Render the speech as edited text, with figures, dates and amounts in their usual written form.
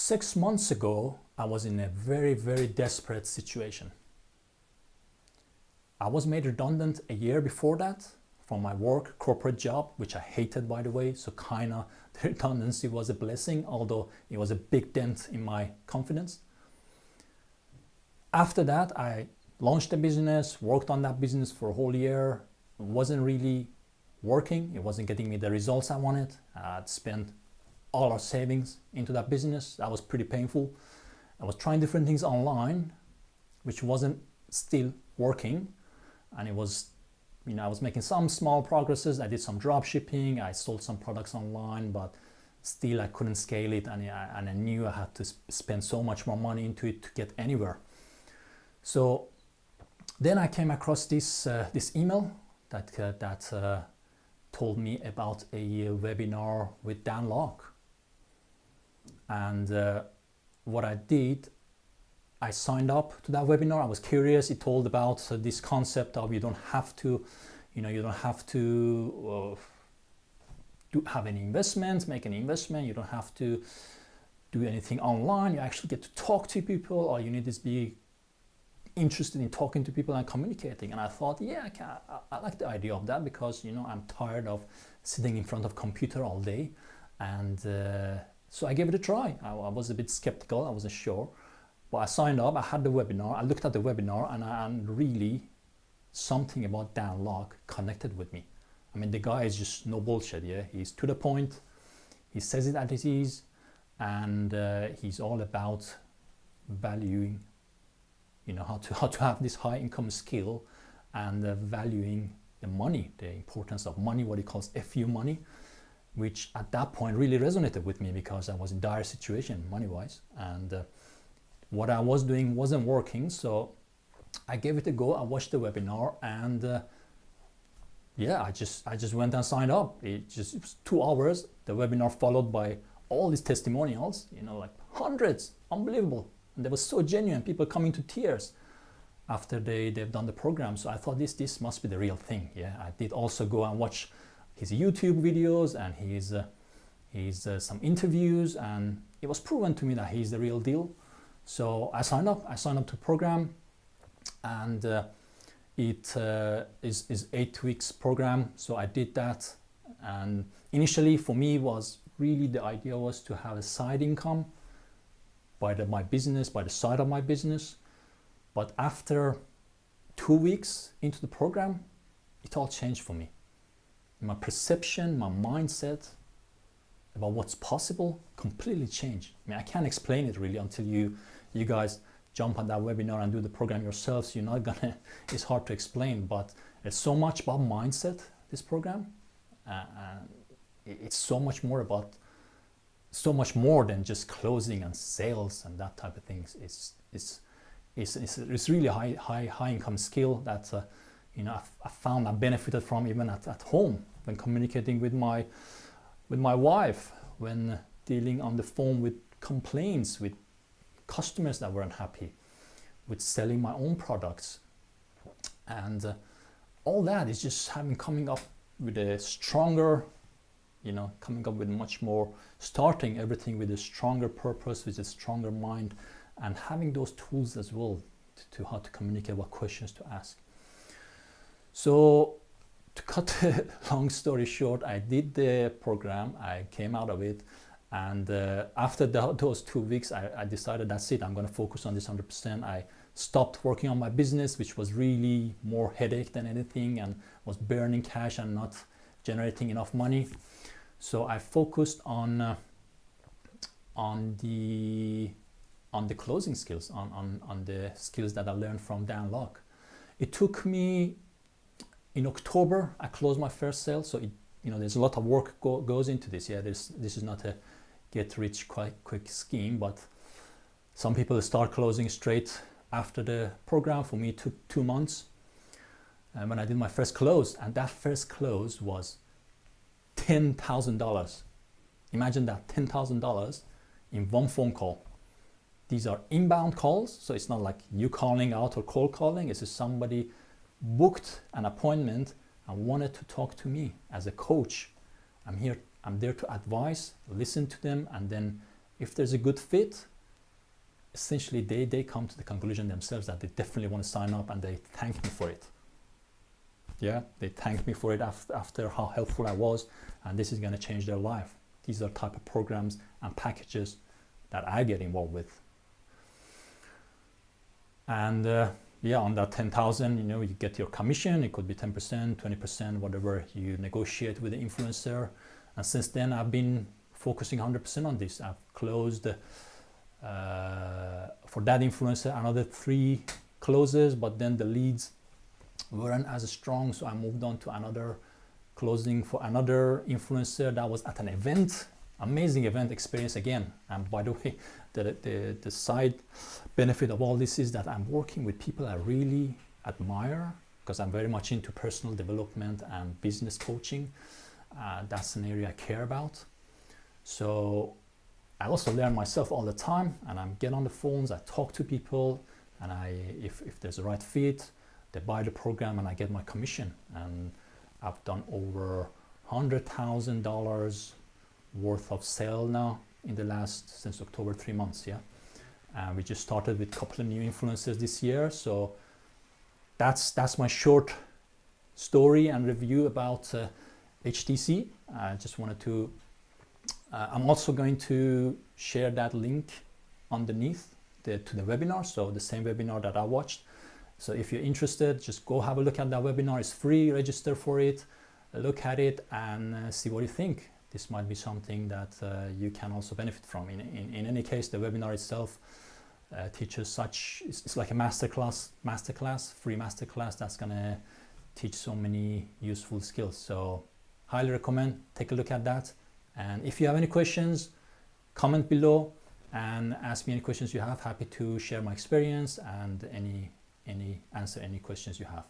6 months ago, I was in a very, very desperate situation. I was made redundant a year before that from my work, corporate job, which I hated, by the way. So kinda the redundancy was a blessing, although it was a big dent in my confidence. After that, I launched a business, worked on that business for a whole year. It wasn't really working. It wasn't getting me the results I wanted. I'd spent all our savings into that business. That was pretty painful. I was trying different things online, which wasn't still working. And it was, I was making some small progresses. I did some drop shipping. I sold some products online, but still I couldn't scale it. And I knew I had to spend so much more money into it to get anywhere. So then I came across this email that told me about a webinar with Dan Lok. And what I did, I signed up to that webinar. I was curious. It told about this concept of you don't have to, have any investment, make any investment. You don't have to do anything online. You actually get to talk to people. All you need is be interested in talking to people and communicating. And I thought, yeah, I like the idea of that because, I'm tired of sitting in front of computer all day. And so I gave it a try. I was a bit skeptical. I wasn't sure. But I signed up, I had the webinar, I looked at the webinar, and really something about Dan Lok connected with me. I mean, the guy is just no bullshit, yeah? He's to the point, he says it as it is, and he's all about valuing, how to have this high income skill and valuing the money, the importance of money, what he calls FU money, which at that point really resonated with me because I was in a dire situation money-wise, and what I was doing wasn't working. So I gave it a go. I watched the webinar, and I just went and signed up. It was 2 hours. The webinar followed by all these testimonials, like hundreds, unbelievable. And they were so genuine, people coming to tears after they've done the program. So I thought this must be the real thing. Yeah, I did also go and watch his YouTube videos and his some interviews, and it was proven to me that he's the real deal. So I signed up to the program, and it is 8 weeks program. So I did that, and initially for me was really the idea was to have a side income by the side of my business. But after 2 weeks into the program, it all changed for me. My perception, my mindset about what's possible completely changed. I mean, I can't explain it really until you guys jump on that webinar and do the program yourselves. You're not gonna, it's hard to explain, but it's so much about mindset, this program. And it's so much more than just closing and sales and that type of things. It's really high income skill that I found I benefited from even at home when communicating with my wife, when dealing on the phone with complaints, with customers that weren't happy, with selling my own products, and all that is just coming up with a stronger, coming up with much more, starting everything with a stronger purpose, with a stronger mind, and having those tools as well to how to communicate, what questions to ask. So to cut the long story short, I did the program, I came out of it, and after those 2 weeks, I decided that's it, I'm going to focus on this 100%. I stopped working on my business, which was really more headache than anything and was burning cash and not generating enough money. So I focused on the closing skills, on the skills that I learned from Dan Lok. It took me, in October, I closed my first sale. So there's a lot of work goes into this. Yeah, this is not a get rich quick scheme, but some people start closing straight after the program. For me, it took 2 months. And when I did my first close, and that first close was $10,000. Imagine that, $10,000 in one phone call. These are inbound calls, so it's not like you calling out or cold calling. It's just somebody booked an appointment and wanted to talk to me as a coach. I'm there to advise, listen to them, and then if there's a good fit, essentially they come to the conclusion themselves that they definitely want to sign up, and they thank me for it. Yeah, they thank me for it after how helpful I was, and this is going to change their life. These are type of programs and packages that I get involved with. And yeah, on that 10,000, you know, you get your commission. It could be 10%, 20%, whatever you negotiate with the influencer. And since then, I've been focusing 100% on this. I've closed for that influencer another 3 closes, but then the leads weren't as strong, so I moved on to another closing for another influencer that was at an event. Amazing event experience again. And by the way, the side benefit of all this is that I'm working with people I really admire, because I'm very much into personal development and business coaching. That's an area I care about. So I also learn myself all the time, and I get on the phones, I talk to people, and if there's a right fit, they buy the program and I get my commission. And I've done over $100,000 worth of sale now in the last, since October, 3 months. Yeah, and we just started with a couple of new influencers this year. So that's my short story and review about HTC. I just wanted to I'm also going to share that link underneath to the webinar, so the same webinar that I watched. So if you're interested, just go have a look at that webinar. It's free, register for it, look at it, and see what you think. This might be something that you can also benefit from. In any case, the webinar itself teaches it's like a masterclass, free masterclass that's gonna teach so many useful skills. So highly recommend, take a look at that. And if you have any questions, comment below and ask me any questions you have. Happy to share my experience and answer any questions you have.